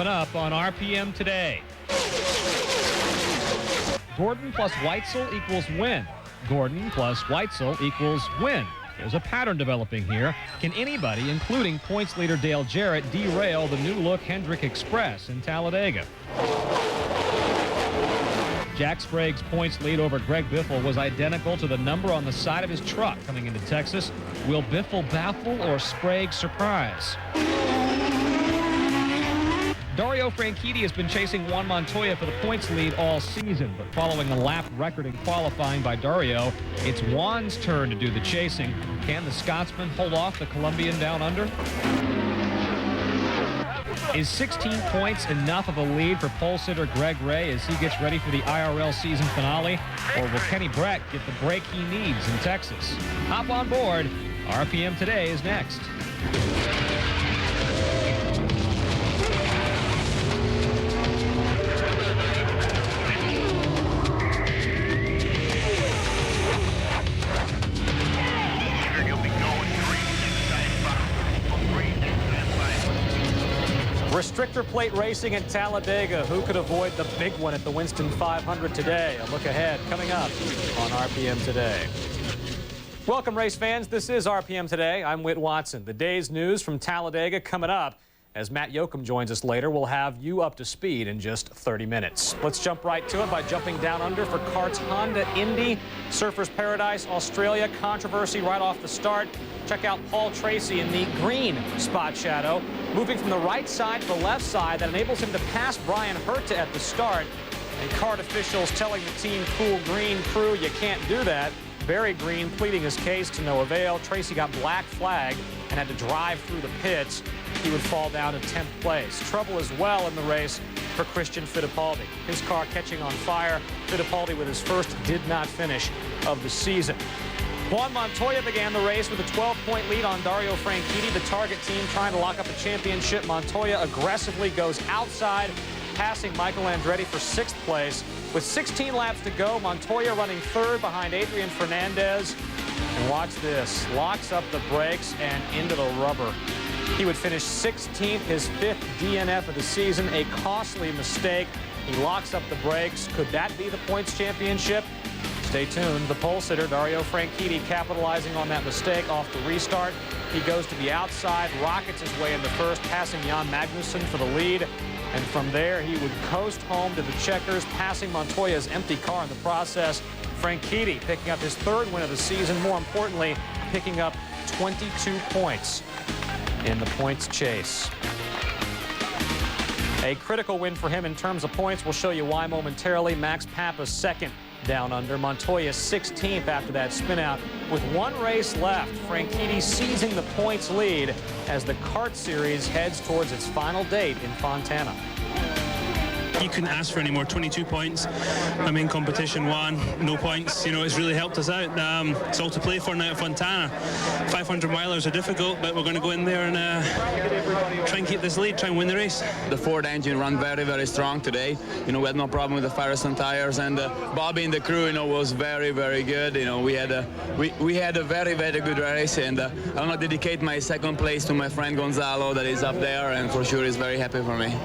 Coming up on RPM today. Gordon plus Weitzel equals win. Gordon plus Weitzel equals win. There's a pattern developing here. Can anybody, including points leader Dale Jarrett, derail the new-look Hendrick Express in Talladega? Jack Sprague's points lead over Greg Biffle was identical to the number on the side of his truck coming into Texas. Will Biffle baffle or Sprague surprise? Dario Franchitti has been chasing Juan Montoya for the points lead all season, but following a lap record in qualifying by Dario, it's Juan's turn to do the chasing. Can the Scotsman hold off the Colombian down under? Is 16 points enough of a lead for pole sitter Greg Ray as he gets ready for the IRL season finale? Or will Kenny Brett get the break he needs in Texas? Hop on board. RPM Today is next. Restrictor plate racing at Talladega. Who could avoid the big one at the Winston 500 today? A look ahead coming up on RPM Today. Welcome, race fans. This is RPM Today. I'm Whit Watson. The day's news from Talladega coming up. As Matt Yoakum joins us later, we'll have you up to speed in just 30 minutes. Let's jump right to it by jumping down under for Kart's Honda Indy. Surfers Paradise, Australia. Controversy right off the start. Check out Paul Tracy in the green spot shadow. Moving from the right side to the left side, that enables him to pass Brian Herta at the start. And kart officials telling the Team Cool Green crew, you can't do that. Barry Green pleading his case to no avail. Tracy got black flag and had to drive through the pits. He would fall down to 10th place. Trouble as well in the race for Christian Fittipaldi. His car catching on fire. Fittipaldi with his first did not finish of the season. Juan Montoya began the race with a 12-point lead on Dario Franchitti. The target team trying to lock up a championship. Montoya aggressively goes outside, passing Michael Andretti for 6th place. With 16 laps to go, Montoya running 3rd behind Adrian Fernandez. And watch this, locks up the brakes and into the rubber. He would finish 16th, his 5th DNF of the season, a costly mistake. He locks up the brakes. Could that be the points championship? Stay tuned. The pole sitter, Dario Franchitti, capitalizing on that mistake off the restart. He goes to the outside, rockets his way into first, passing Jan Magnussen for the lead. And from there, he would coast home to the checkers, passing Montoya's empty car in the process. Franchitti picking up his 3rd win of the season. More importantly, picking up 22 points in the points chase. A critical win for him in terms of points. We'll show you why momentarily. Max Pappas 2nd down under. Montoya 16th after that spin out. With one race left, Franchitti seizing the points lead as the kart series heads towards its final date in Fontana. You couldn't ask for any more. 22 points. I mean, competition 1, no points. You know, it's really helped us out. It's all to play for now at Fontana. 500 milers are difficult, but we're going to go in there and try and keep this lead, try and win the race. The Ford engine ran very, very strong today. You know, we had no problem with the Firestone tires, and Bobby and the crew, you know, was very, very good. You know, we had a very, very good race, and I want to dedicate my 2nd place to my friend Gonzalo that is up there, and for sure is very happy for me.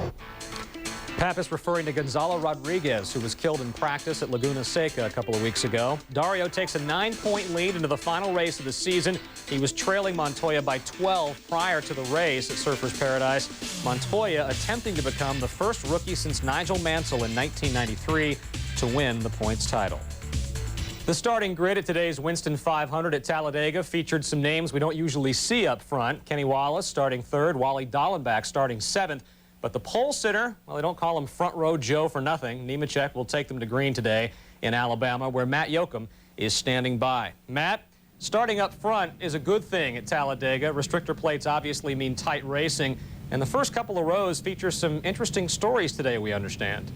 Pappas referring to Gonzalo Rodriguez, who was killed in practice at Laguna Seca a couple of weeks ago. Dario takes a 9-point lead into the final race of the season. He was trailing Montoya by 12 prior to the race at Surfers Paradise. Montoya attempting to become the first rookie since Nigel Mansell in 1993 to win the points title. The starting grid at today's Winston 500 at Talladega featured some names we don't usually see up front. Kenny Wallace starting 3rd, Wally Dallenbach starting 7th. But the pole sitter, well, they don't call him Front Row Joe for nothing. Nemechek will take them to green today in Alabama, where Matt Yoakum is standing by. Matt, starting up front is a good thing at Talladega. Restrictor plates obviously mean tight racing. And the first couple of rows feature some interesting stories today, we understand.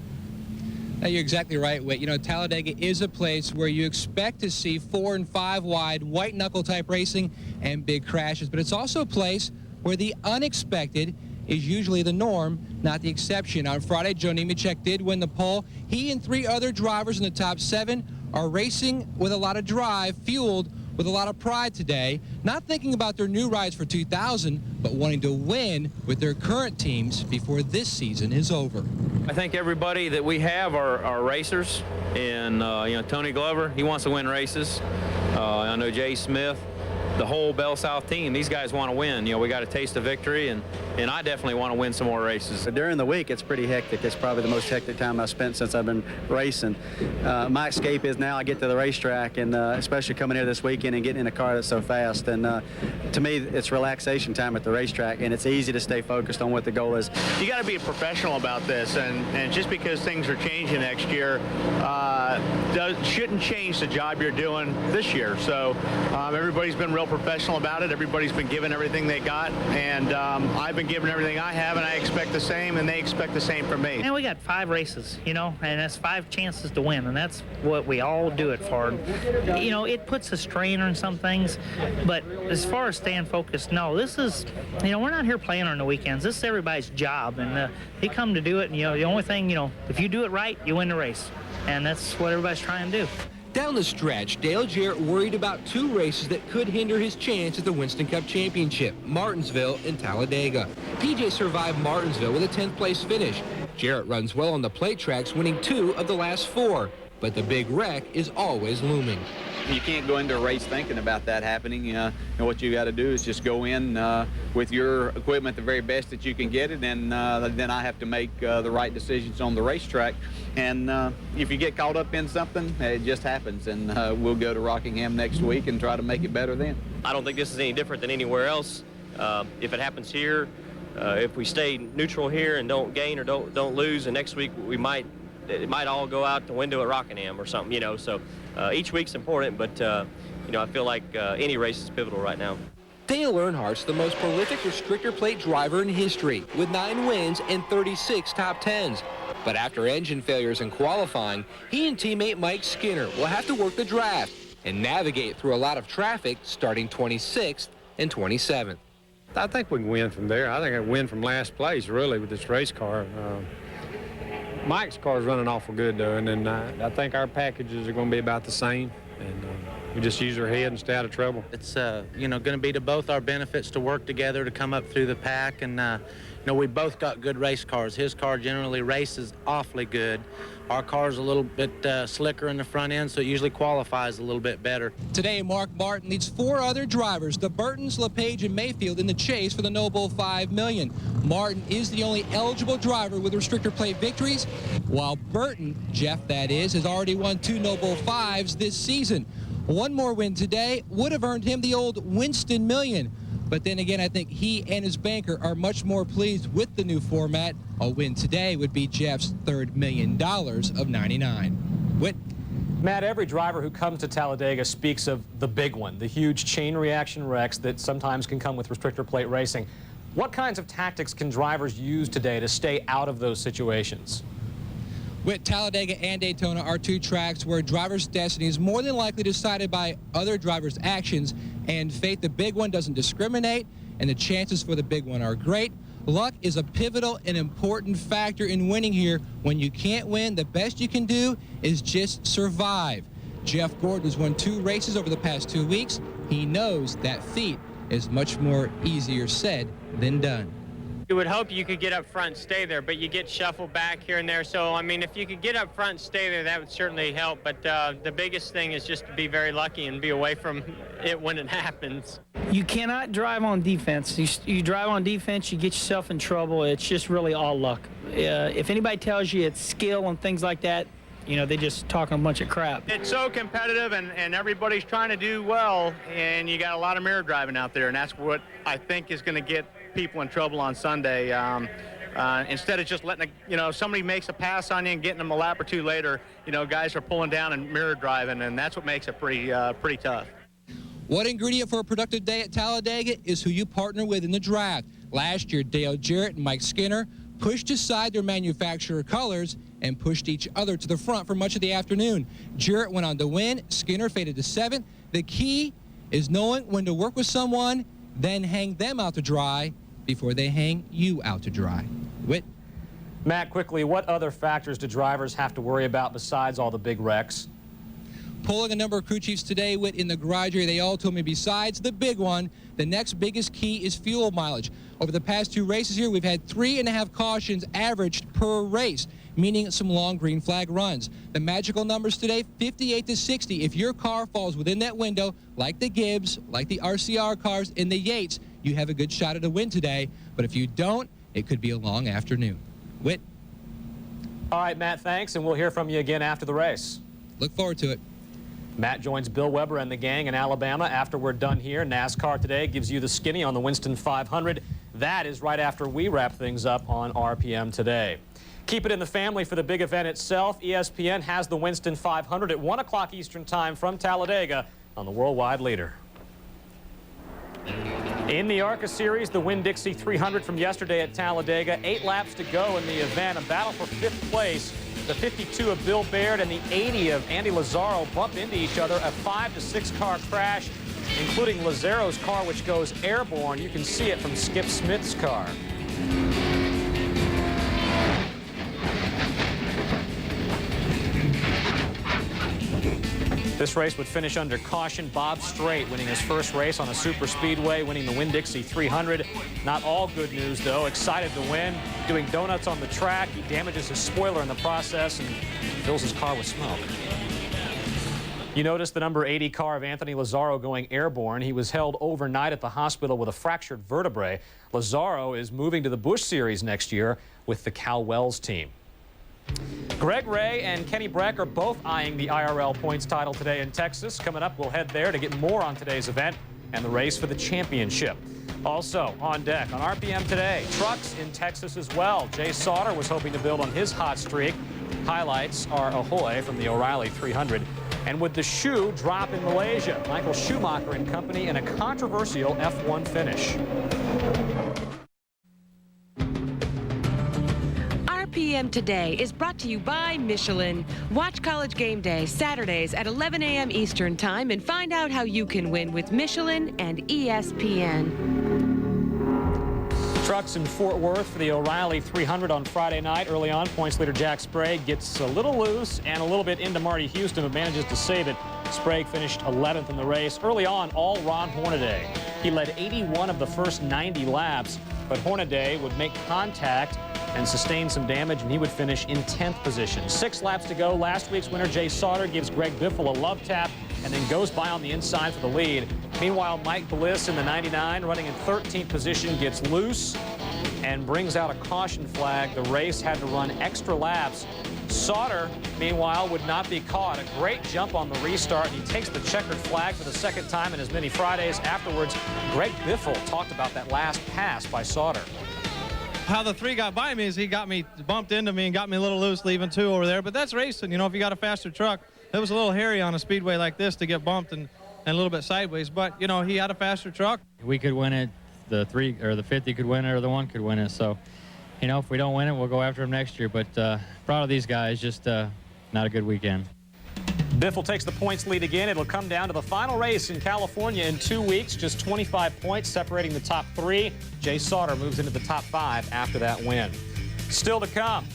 You're exactly right, Whit. You know, Talladega is a place where you expect to see 4 and 5 wide, white knuckle type racing and big crashes. But it's also a place where the unexpected is usually the norm, not the exception. On Friday, Joe Nemechek did win the pole. He and 3 other drivers in the top 7 are racing with a lot of drive, fueled with a lot of pride today, not thinking about their new rides for 2000, but wanting to win with their current teams before this season is over. I think everybody that we have are racers, and you know, Tony Glover, he wants to win races. I know Jay Smith, the whole Bell South team, these guys want to win. You know, we got a taste of victory, and I definitely want to win some more races. During the week, it's pretty hectic. It's probably the most hectic time I've spent since I've been racing. My escape is now I get to the racetrack, and especially coming here this weekend and getting in a car that's so fast. And to me, it's relaxation time at the racetrack, and it's easy to stay focused on what the goal is. You got to be a professional about this, and just because things are changing next year shouldn't change the job you're doing this year. So everybody's been real professional about it. Everybody's been giving everything they got, and I've been giving everything I have, and I expect the same, and they expect the same from me. And we got 5 races, you know, and that's 5 chances to win, and that's what we all do it for. You know, it puts a strain on some things, but as far as staying focused, no, this is, you know, we're not here playing on the weekends. This is everybody's job, and they come to do it, and, you know, the only thing, you know, if you do it right, you win the race, and that's what everybody's trying to do. Down the stretch, Dale Jarrett worried about 2 races that could hinder his chance at the Winston Cup Championship, Martinsville and Talladega. PJ survived Martinsville with a 10th place finish. Jarrett runs well on the plate tracks, winning 2 of the last 4, but the big wreck is always looming. You can't go into a race thinking about that happening. And what you got to do is just go in with your equipment the very best that you can get it, and then I have to make the right decisions on the racetrack. And if you get caught up in something, it just happens, and we'll go to Rockingham next week and try to make it better then. I don't think this is any different than anywhere else. If it happens here, if we stay neutral here and don't gain or don't lose, and next week it might all go out the window at Rockingham or something, you know. So each week's important, but you know, I feel like any race is pivotal right now. Dale Earnhardt's the most prolific restrictor plate driver in history, with 9 wins and 36 top 10s. But after engine failures in qualifying, he and teammate Mike Skinner will have to work the draft and navigate through a lot of traffic starting 26th and 27th. I think we can win from there. I think I win from last place, really, with this race car. Mike's car is running awful good, though, and then I think our packages are going to be about the same, and we just use our head and stay out of trouble. It's you know, going to be to both our benefits to work together to come up through the pack, and you know, we both got good race cars. His car generally races awfully good. Our car's a little bit slicker in the front end, so it usually qualifies a little bit better. Today, Mark Martin leads 4 other drivers, the Burtons, LePage, and Mayfield, in the chase for the Noble $5 million. Martin is the only eligible driver with restrictor plate victories, while Burton, Jeff that is, has already won 2 Noble 5s this season. 1 more win today would have earned him the old Winston million. But then again, I think he and his banker are much more pleased with the new format. A win today would be Jeff's $3rd million of 99. Whit? Matt, every driver who comes to Talladega speaks of the big one, the huge chain reaction wrecks that sometimes can come with restrictor plate racing. What kinds of tactics can drivers use today to stay out of those situations? Whit, Talladega and Daytona are 2 tracks where drivers' destiny is more than likely decided by other drivers' actions and fate. The big one doesn't discriminate, and the chances for the big one are great. Luck is a pivotal and important factor in winning here. When you can't win, the best you can do is just survive. Jeff Gordon has won 2 races over the past 2 weeks. He knows that feat is much more easier said than done. You would hope you could get up front and stay there, but you get shuffled back here and there. So, I mean, if you could get up front and stay there, that would certainly help. But the biggest thing is just to be very lucky and be away from it when it happens. You cannot drive on defense. You drive on defense, you get yourself in trouble. It's just really all luck. If anybody tells you it's skill and things like that, you know, they're just talking a bunch of crap. It's so competitive, and everybody's trying to do well, and you got a lot of mirror driving out there, and that's what I think is going to get people in trouble on Sunday. Instead of just letting somebody makes a pass on you and getting them a lap or 2 later, you know, guys are pulling down and mirror driving, and that's what makes it pretty tough. What ingredient for a productive day at Talladega is who you partner with in the draft. Last year, Dale Jarrett and Mike Skinner pushed aside their manufacturer colors and pushed each other to the front for much of the afternoon. Jarrett went on to win. Skinner faded to 7th. The key is knowing when to work with someone, then hang them out to dry before they hang you out to dry. Whit? Matt, quickly, what other factors do drivers have to worry about besides all the big wrecks? Polling a number of crew chiefs today in the garage area, they all told me besides the big one, the next biggest key is fuel mileage. Over the past 2 races here, we've had 3.5 cautions averaged per race, meaning some long green flag runs. The magical numbers today, 58 to 60. If your car falls within that window, like the Gibbs, like the RCR cars, and the Yates, you have a good shot at a win today. But if you don't, it could be a long afternoon. Whit. All right, Matt, thanks, and we'll hear from you again after the race. Look forward to it. Matt joins Bill Weber and the gang in Alabama after we're done here. NASCAR Today gives you the skinny on the Winston 500. That is right after we wrap things up on RPM Today. Keep it in the family for the big event itself. ESPN has the Winston 500 at 1 o'clock Eastern Time from Talladega on the Worldwide Leader. In the ARCA Series, the Winn-Dixie 300 from yesterday at Talladega. 8 laps to go in the event. A battle for 5th place. The 52 of Bill Baird and the 80 of Andy Lazzaro bumped into each other. A 5 to 6 car crash, including Lazzaro's car, which goes airborne. You can see it from Skip Smith's car. This race would finish under caution. Bob Strait winning his first race on a super speedway, winning the Winn-Dixie 300. Not all good news, though. Excited to win, doing donuts on the track. He damages his spoiler in the process and fills his car with smoke. You notice the number 80 car of Anthony Lazzaro going airborne. He was held overnight at the hospital with a fractured vertebrae. Lazzaro is moving to the Busch Series next year with the Cal Wells team. Greg Ray and Kenny Breck are both eyeing the IRL points title today in Texas. Coming up, we'll head there to get more on today's event and the race for the championship. Also on deck on RPM Today, trucks in Texas as well. Jay Sauter was hoping to build on his hot streak. Highlights are Ahoy from the O'Reilly 300. And would the shoe drop in Malaysia? Michael Schumacher and company in a controversial F1 finish. RPM Today is brought to you by Michelin. Watch College Game Day Saturdays at 11 a.m. Eastern Time and find out how you can win with Michelin and ESPN. Trucks in Fort Worth for the O'Reilly 300 on Friday night. Early on, points leader Jack Sprague gets a little loose and a little bit into Marty Houston, but manages to save it. Sprague finished 11th in the race. Early on, all Ron Hornaday. He led 81 of the first 90 laps, but Hornaday would make contact and sustain some damage, and he would finish in 10th position. 6 laps to go. Last week's winner, Jay Sauter, gives Greg Biffle a love tap and then goes by on the inside for the lead. Meanwhile, Mike Bliss in the 99, running in 13th position, gets loose and brings out a caution flag. The race had to run extra laps. Sauter, meanwhile, would not be caught. A great jump on the restart. He takes the checkered flag for the second time in as many Fridays. Afterwards, Greg Biffle talked about that last pass by Sauter. How the 3 got by me is he got me, bumped into me and got me a little loose leaving 2 over there. But that's racing, you know, if you got a faster truck. It was a little hairy on a speedway like this to get bumped and a little bit sideways. But, you know, he had a faster truck. We could win it. The 3 or the 50 could win it, or the 1 could win it. So, you know, if we don't win it, we'll go after him next year. But proud of these guys. Just not a good weekend. Biffle takes the points lead again. It'll come down to the final race in California in 2 weeks. Just 25 points separating the top 3. Jay Sauter moves into the top 5 after that win. Still to come,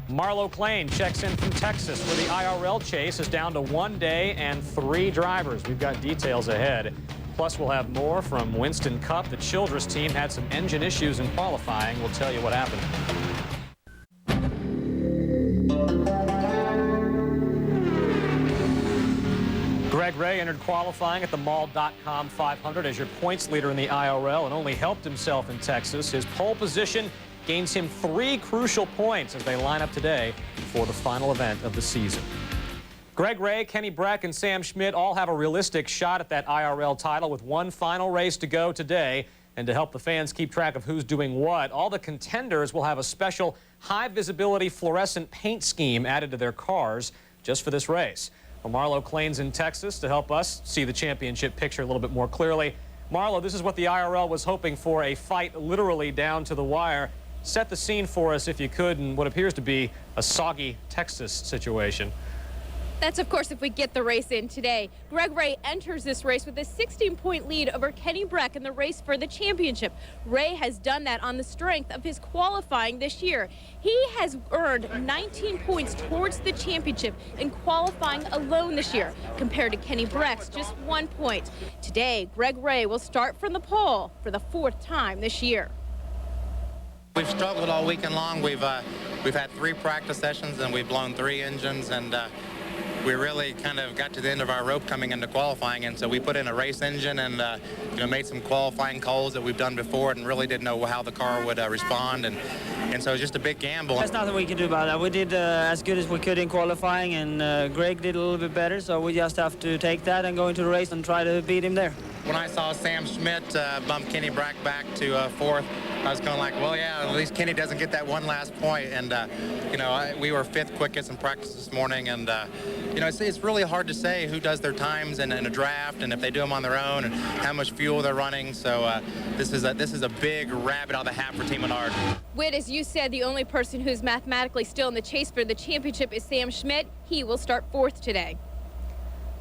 Marlo Clain checks in from Texas, where the IRL chase is down to 1 day and 3 drivers. We've got details ahead. Plus, we'll have more from Winston Cup. The Childress team had some engine issues in qualifying. We'll tell you what happened. Greg Ray entered qualifying at the Mall.com 500 as your points leader in the IRL and only helped himself in Texas. His pole position gains him 3 crucial points as they line up today for the final event of the season. Greg Ray, Kenny Breck, and Sam Schmidt all have a realistic shot at that IRL title with 1 final race to go today. And to help the fans keep track of who's doing what, all the contenders will have a special high-visibility fluorescent paint scheme added to their cars just for this race. Well, Marlo Clain's in Texas to help us see the championship picture a little bit more clearly. Marlo, this is what the IRL was hoping for, a fight literally down to the wire. Set the scene for us, if you could, in what appears to be a soggy Texas situation. That's, of course, if we get the race in today. Greg Ray enters this race with a 16-point lead over Kenny Breck in the race for the championship. Ray has done that on the strength of his qualifying this year. He has earned 19 points towards the championship in qualifying alone this year, compared to Kenny Breck's just 1 point. Today, Greg Ray will start from the pole for the 4th time this year. We've struggled all weekend long. We've had 3 practice sessions and we've blown 3 engines, and we really kind of got to the end of our rope coming into qualifying, and so we put in a race engine and made some qualifying calls that we've done before and really didn't know how the car would respond, and so it was just a big gamble. There's nothing we can do about that. We did as good as we could in qualifying, and Greg did a little bit better, so we just have to take that and go into the race and try to beat him there. When I saw Sam Schmidt bump Kenny Breck back to 4th, I was kind of like, well, yeah, at least Kenny doesn't get that one last point. And, we were 5th quickest in practice this morning. And, it's really hard to say who does their times in a draft and if they do them on their own and how much fuel they're running. So this is a big rabbit out of the hat for Team Menard. Whit, as you said, the only person who's mathematically still in the chase for the championship is Sam Schmidt. He will start 4th today.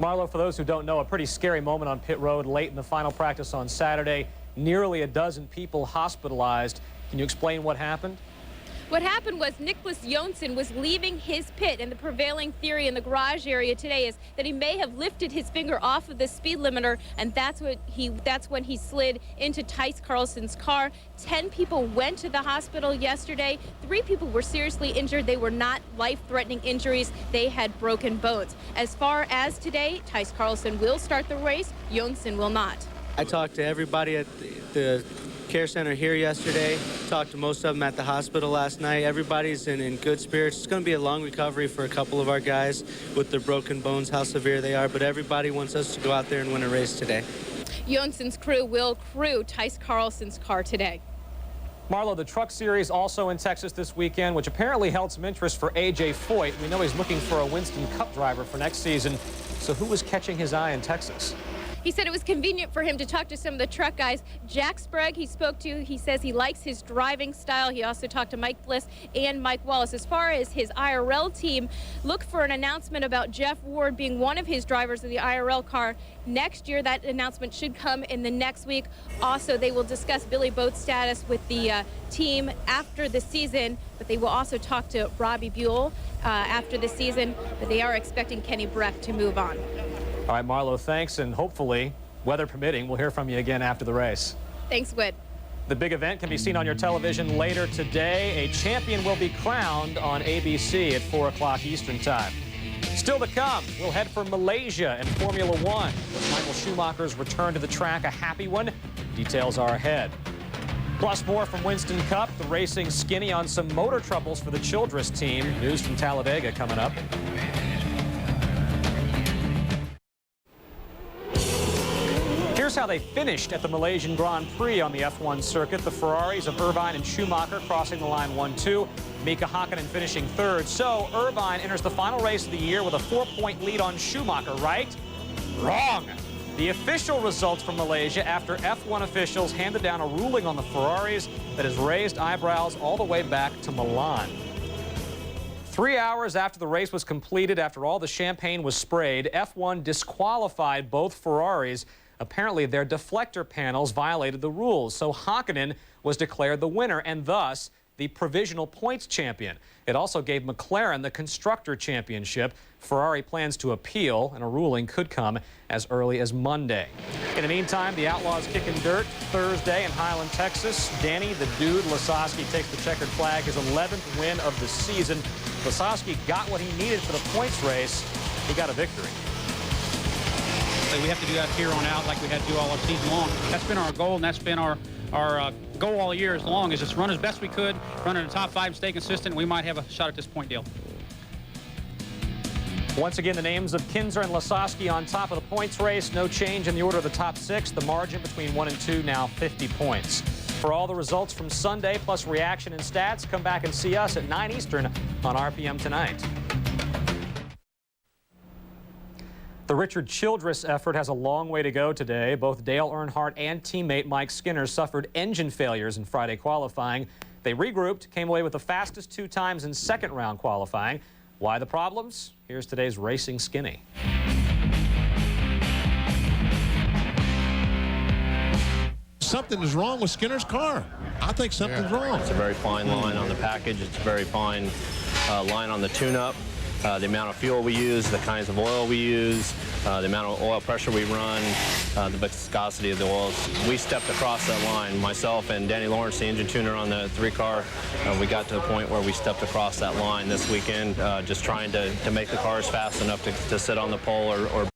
Marlo, for those who don't know, a pretty scary moment on pit road late in the final practice on Saturday. Nearly a dozen people hospitalized. Can you explain what happened? What happened was Nicholas Jonsson was leaving his pit, and the prevailing theory in the garage area today is that he may have lifted his finger off of the speed limiter, and that's when he slid into Tice Carlson's car. 10 people went to the hospital yesterday. 3 people were seriously injured. They were not life-threatening injuries. They had broken bones. As far as today, Tice Carlson will start the race. Jonsson will not. I talked to everybody at the care center here yesterday, talked to most of them at the hospital last night. Everybody's in good spirits. It's going to be a long recovery for a couple of our guys with their broken bones, how severe they are, but everybody wants us to go out there and win a race today. Jonsson's crew will crew Tice Carlson's car today. Marlo, the Truck Series also in Texas this weekend, which apparently held some interest for A.J. Foyt. We know he's looking for a Winston Cup driver for next season. So who was catching his eye in Texas? He said it was convenient for him to talk to some of the truck guys. Jack Sprague he spoke to, he says he likes his driving style. He also talked to Mike Bliss and Mike Wallace. As far as his IRL team, look for an announcement about Jeff Ward being one of his drivers of the IRL car next year. That announcement should come in the next week. Also, they will discuss Billy Boat's status with the team after the season, but they will also talk to Robbie Buell after the season, but they are expecting Kenny Breck to move on. All right, Marlo, thanks, and hopefully, weather permitting, we'll hear from you again after the race. Thanks, Whit. The big event can be seen on your television later today. A champion will be crowned on ABC at 4 o'clock Eastern Time. Still to come, we'll head for Malaysia and Formula One. Was Michael Schumacher's return to the track a happy one? Details are ahead. Plus more from Winston Cup, the racing skinny on some motor troubles for the Childress team. News from Talladega coming up. Here's how they finished at the Malaysian Grand Prix on the F1 circuit. The Ferraris of Irvine and Schumacher crossing the line 1-2. Mika Hakkinen finishing 3rd. So Irvine enters the final race of the year with a 4-point lead on Schumacher, right? Wrong. The official results from Malaysia after F1 officials handed down a ruling on the Ferraris that has raised eyebrows all the way back to Milan. 3 hours after the race was completed, after all the champagne was sprayed, F1 disqualified both Ferraris. Apparently, their deflector panels violated the rules, so Hakkinen was declared the winner and thus the provisional points champion. It also gave McLaren the constructor championship. Ferrari plans to appeal, and a ruling could come as early as Monday. In the meantime, the Outlaws kicking dirt Thursday in Highland, Texas. Danny the Dude Lasowski takes the checkered flag, his 11th win of the season. Lasowski got what he needed for the points race. He got a victory. We have to do that here on out like we had to do all our season long. That's been our goal, and that's been our goal all year as long as just run as best we could, run in the top 5, stay consistent. We might have a shot at this point deal. Once again, the names of Kinzer and Lasowski on top of the points race. No change in the order of the top 6. The margin between 1 and 2 now 50 points. For all the results from Sunday, plus reaction and stats, come back and see us at 9 Eastern on RPM tonight. The Richard Childress effort has a long way to go today. Both Dale Earnhardt and teammate Mike Skinner suffered engine failures in Friday qualifying. They regrouped, came away with the fastest 2 times in second round qualifying. Why the problems? Here's today's Racing Skinny. Something is wrong with Skinner's car. I think something's wrong. It's a very fine line on the package. It's a very fine line on the tune-up. The amount of fuel we use, the kinds of oil we use, the amount of oil pressure we run, the viscosity of the oils. We stepped across that line. Myself and Danny Lawrence, the engine tuner on the 3-car, we got to the point where we stepped across that line this weekend, just trying to make the cars fast enough to sit on the pole or